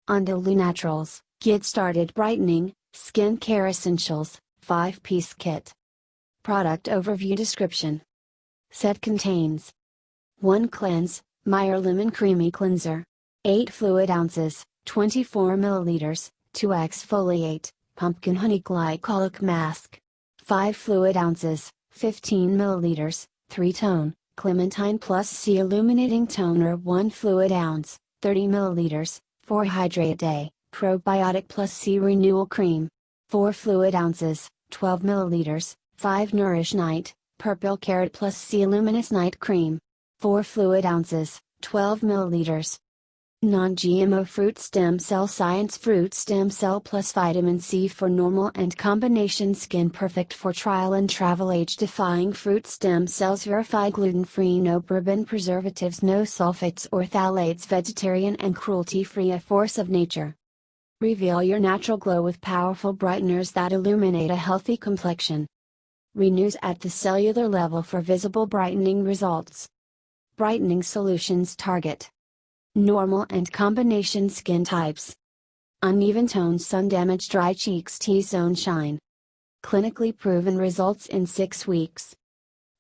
Andalou Naturals, Get Started Brightening, Skincare Essentials, 5-piece kit. Product Overview Description. Set contains 1 Cleanse, Meyer Lemon Creamy Cleanser. 8 fluid ounces, 24 milliliters, 2 Exfoliate, Pumpkin Honey Glycolic Mask. 5 fluid ounces, 15 milliliters, 3 Tone, Clementine Plus C Illuminating Toner. 1 fluid ounce, 30 milliliters, 4 Hydrate Day, Probiotic Plus C Renewal Cream. 4 fluid ounces, 12 milliliters, 5 Nourish Night, Purple Carrot Plus C Luminous Night Cream. 4 fluid ounces, 12 milliliters. Non-GMO Fruit Stem Cell Science Fruit Stem Cell Plus Vitamin C for normal and combination skin, perfect for trial and travel age. Defying Fruit Stem Cells, verified gluten-free, no paraben preservatives, no sulfates or phthalates, vegetarian and cruelty-free, a force of nature. Reveal your natural glow with powerful brighteners that illuminate a healthy complexion. Renews at the cellular level for visible brightening results. Brightening solutions target normal and combination skin types. Uneven tone, sun damage, dry cheeks, T-zone shine. Clinically proven results in 6 weeks.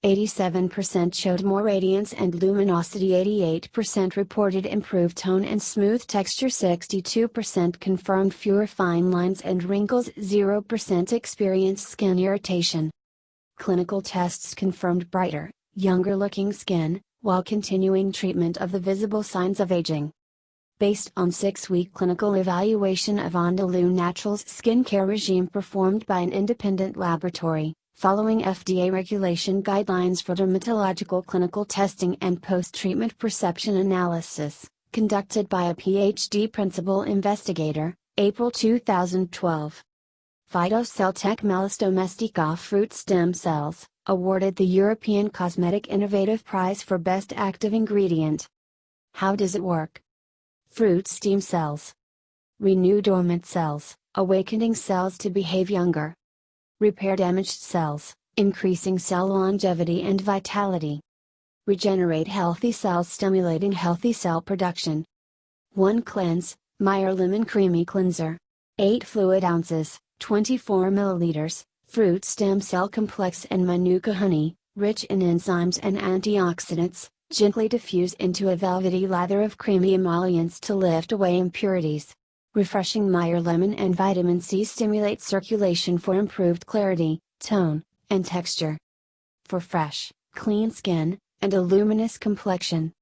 87% showed more radiance and luminosity, 88% reported improved tone and smooth texture, 62% confirmed fewer fine lines and wrinkles, 0% experienced skin irritation. Clinical tests confirmed brighter, younger looking skin, while continuing treatment of the visible signs of aging. Based on 6-week clinical evaluation of Andalou Naturals' skincare regime performed by an independent laboratory, following FDA regulation guidelines for dermatological clinical testing and post-treatment perception analysis, conducted by a PhD principal investigator, April 2012. Phytocelltech Melis Domestica Fruit Stem Cells, awarded the European Cosmetic Innovative Prize for Best Active Ingredient. How does it work? Fruit stem cells renew dormant cells, awakening cells to behave younger. Repair damaged cells, increasing cell longevity and vitality. Regenerate healthy cells, stimulating healthy cell production. 1 Cleanse, Meyer Lemon Creamy Cleanser. 8 fluid ounces, 24 milliliters, fruit stem cell complex and manuka honey, rich in enzymes and antioxidants, gently diffuse into a velvety lather of creamy emollients to lift away impurities. Refreshing Meyer lemon and vitamin C stimulate circulation for improved clarity, tone, and texture. For fresh, clean skin, and a luminous complexion.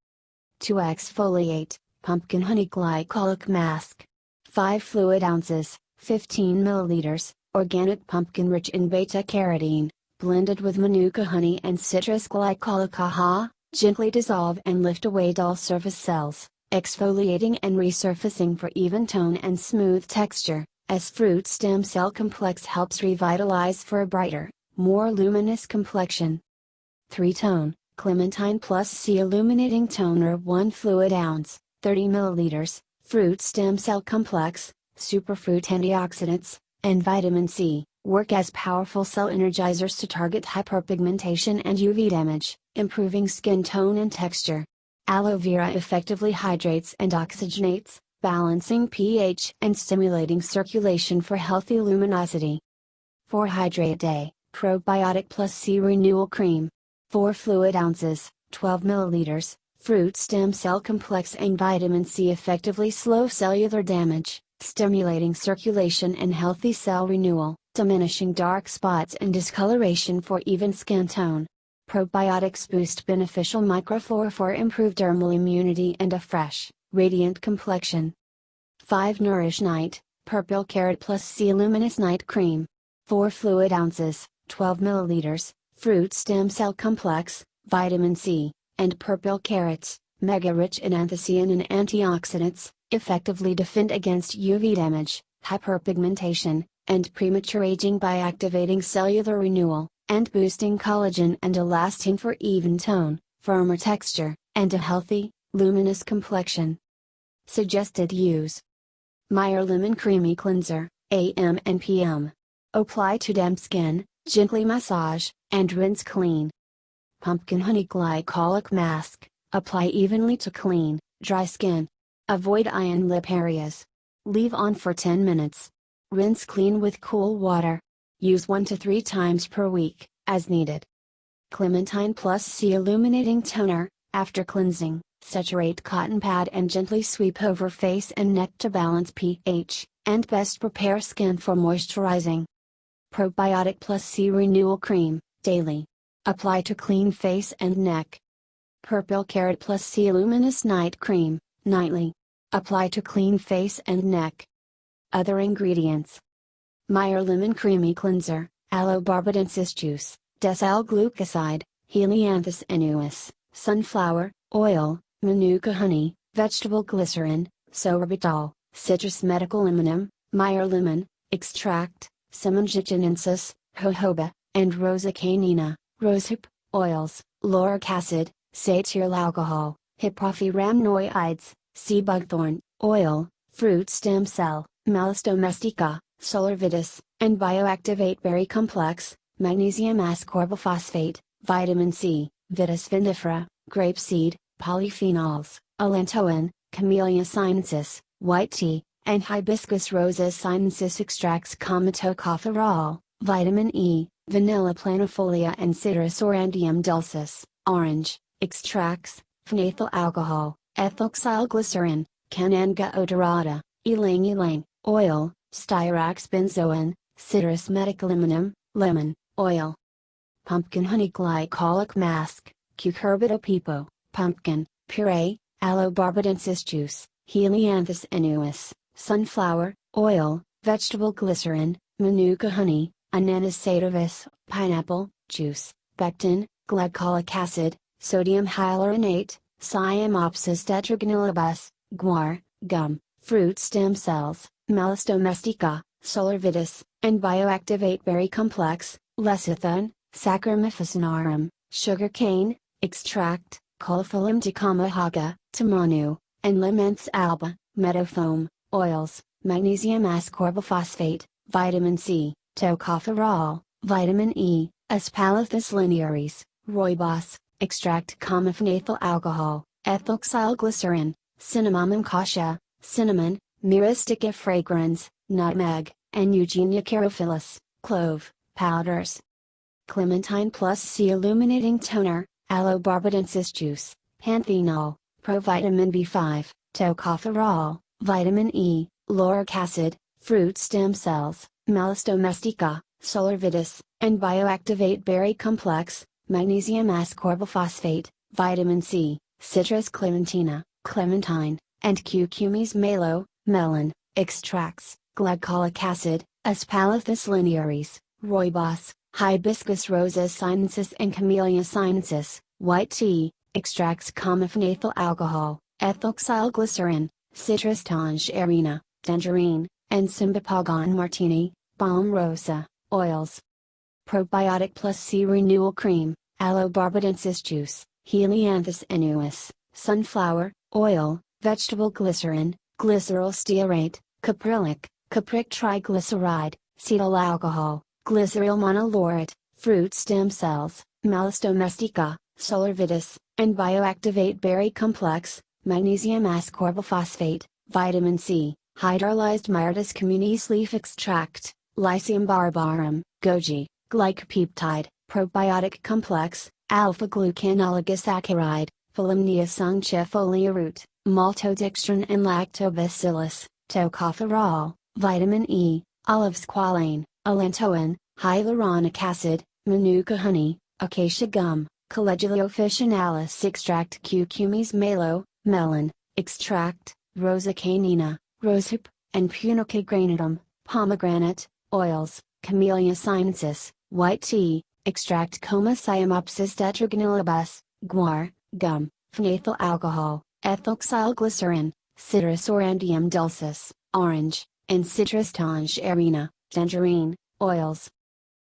2 Exfoliate, Pumpkin Honey Glycolic Mask. 5 fluid ounces, 15 milliliters, organic pumpkin rich in beta-carotene, blended with manuka honey and citrus glycolic. AHA, gently dissolve and lift away dull surface cells, exfoliating and resurfacing for even tone and smooth texture, as fruit stem cell complex helps revitalize for a brighter, more luminous complexion. 3 Tone, Clementine Plus C Illuminating Toner. 1 fluid ounce, 30 milliliters, fruit stem cell complex, superfruit antioxidants, and vitamin C, work as powerful cell energizers to target hyperpigmentation and UV damage, improving skin tone and texture. Aloe vera effectively hydrates and oxygenates, balancing pH and stimulating circulation for healthy luminosity. 4 Hydrate Day, Probiotic Plus C Renewal Cream. 4 fluid ounces, 12 milliliters, fruit stem cell complex and vitamin C effectively slow cellular damage, stimulating circulation and healthy cell renewal, diminishing dark spots and discoloration for even skin tone. Probiotics boost beneficial microflora for improved dermal immunity and a fresh, radiant complexion. 5 Nourish Night, Purple Carrot Plus C Luminous Night Cream. 4 fluid ounces, 12 milliliters, fruit stem cell complex, vitamin C, and purple carrots, mega rich in anthocyanin and antioxidants, effectively defend against UV damage, hyperpigmentation, and premature aging by activating cellular renewal, and boosting collagen and elastin for even tone, firmer texture, and a healthy, luminous complexion. Suggested use: Meyer Lemon Creamy Cleanser, AM and PM. Apply to damp skin, gently massage, and rinse clean. Pumpkin Honey Glycolic Mask, apply evenly to clean, dry skin. Avoid eye and lip areas. Leave on for 10 minutes. Rinse clean with cool water. Use 1 to 3 times per week, as needed. Clementine Plus C Illuminating Toner. After cleansing, saturate cotton pad and gently sweep over face and neck to balance pH, and best prepare skin for moisturizing. Probiotic Plus C Renewal Cream, daily. Apply to clean face and neck. Purple Carrot Plus C Luminous Night Cream, nightly. Apply to clean face and neck. Other ingredients: Meyer Lemon Creamy Cleanser, Aloe Barbadensis Juice, Desyl Glucoside, Helianthus annuus, Sunflower Oil, Manuka Honey, Vegetable Glycerin, Sorbitol, Citrus Metacolyminum, Meyer Lemon, Extract, Simongiginensis, Jojoba, and Rosa canina, Rosehip, Oils, Lauric Acid, Satyryl Alcohol, Hippophyramnoids, Sea Bugthorn, Oil, Fruit Stem Cell, Malus domestica, Solar Vitis, and Bioactivate Berry Complex, Magnesium ascorbiphosphate, Vitamin C, Vitis vinifera, Grapeseed, Polyphenols, Allantoin, Camellia sinensis, White Tea, and Hibiscus roses sinensis extracts Tocopherol, Vitamin E, Vanilla planifolia and Citrus aurantium dulcis, Orange, extracts, phenethyl alcohol, ethylxylglycerin, Cananga odorata, Ylang ylang, Oil, Styrax benzoin, Citrus metacolyminum, Lemon, Oil. Pumpkin honey glycolic mask, Cucurbita pepo, Pumpkin, Puree, Aloe barbadensis juice, Helianthus annuus, Sunflower, Oil, Vegetable glycerin, Manuka honey, Ananas sativus, Pineapple, juice, Pectin, Glycolic acid, Sodium hyaluronate, Siamopsis tetragonylobus, Guar, Gum, Fruit stem cells, Malus domestica, Solar Vitis, and Bioactivate Berry Complex, Lecithin, Saccharomyphosinarum, Sugar cane, Extract, Caulifolium ticamahaga, Tamanu, and Lements alba, Meadowfoam, Oils, Magnesium ascorbiphosphate, Vitamin C, Tocopherol, Vitamin E, Aspalathus linearis, Rooibos, Extract phenethyl alcohol, ethylxylglycerin, Cinnamomum cassia, Cinnamon, Myristica fragrans, Nutmeg, and Eugenia carophilus, Clove, powders. Clementine Plus C Illuminating Toner, Aloe barbadensis juice, Panthenol, Provitamin B5, Tocopherol, Vitamin E, Lauric acid, Fruit stem cells, Malus domestica, Solar Vitis, and Bioactivate Berry Complex, Magnesium ascorbiphosphate, Vitamin C, Citrus clementina, Clementine, and Cucumis malo, Melon, extracts, Glycolic acid, Aspalathus linearis, Rooibos, Hibiscus roses sinensis and Camellia sinensis, White Tea, extracts phenethyl alcohol, ethylxylglycerin, Citrus tangerina, Tangerine, and Cymbopogon martini, Balm rosa, Oils. Probiotic Plus C Renewal Cream, Aloe barbadensis juice, Helianthus annuus, Sunflower, Oil, Vegetable glycerin, Glyceryl stearate, Caprylic, Capric triglyceride, Cetyl alcohol, Glyceryl monolaurate, Fruit stem cells, Malus domestica, Solar Vitis, and Bioactivate Berry Complex, Magnesium ascorbiphosphate, Vitamin C, Hydrolyzed Myrtus communis leaf extract, Lycium barbarum, Goji, Glycopeptide, Probiotic Complex, Alpha-glucanoligosaccharide, Phylumnia sungchefolia root, Maltodextrin and Lactobacillus, Tocopherol, Vitamin E, Olive squalane, Allantoin, Hyaluronic acid, Manuka honey, Acacia gum, Calendula officinalis extract Cucumis malo, Melon, extract, Rosa canina, Rosehip, and Punica granatum, Pomegranate, Oils, Camellia sinensis, White Tea, extract Coma Siamopsis tetragonylobus, Guar, Gum, Phenethyl alcohol, ethylxylglycerin, Citrus aurantium dulcis, Orange, and Citrus tangerina, Tangerine, Oils.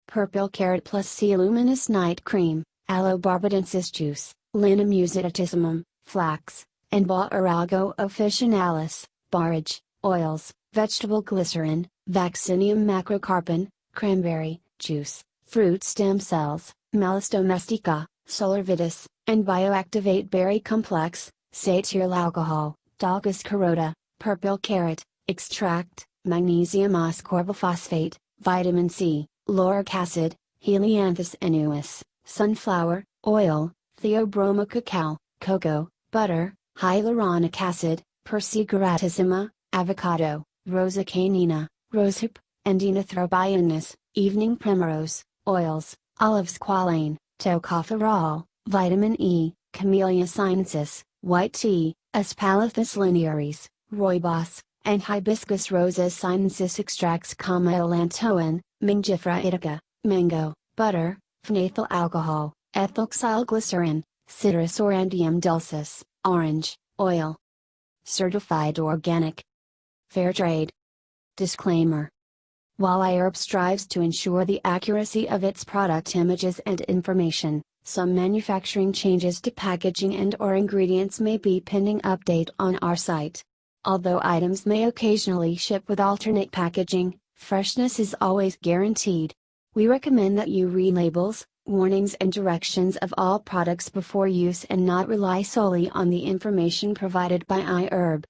Purple Carrot Plus C Luminous Night Cream, Aloe barbadensis juice, Linum musitatissimum, Flax, and Boarago officinalis, Borage, Oils, Vegetable glycerin, Vaccinium macrocarpon, Cranberry, juice, Fruit stem cells, Malus domestica, Solar Vitis, and Bioactivate Berry Complex, Satyryl alcohol, Daucus carota, Purple Carrot, extract, magnesium ascorbyl vitamin C, lauric acid, helianthus annuus, sunflower, oil, theobroma cacao, cocoa, butter, hyaluronic acid, persigeratissima, avocado, rosa canina, rosehip, endinothrobionis, evening primrose, oils, olive squalane, tocopherol, vitamin E, camellia sinensis, white tea, aspalathus linearis, rooibos, and hibiscus rosas sinensis extracts, elantoin, mangifera indica, mango, butter, phenethyl alcohol, ethylxylglycerin, citrus aurantium dulcis, orange, oil. Certified organic. Fair trade. Disclaimer. While iHerb strives to ensure the accuracy of its product images and information, some manufacturing changes to packaging and/or ingredients may be pending update on our site. Although items may occasionally ship with alternate packaging, freshness is always guaranteed. We recommend that you read labels, warnings and directions of all products before use and not rely solely on the information provided by iHerb.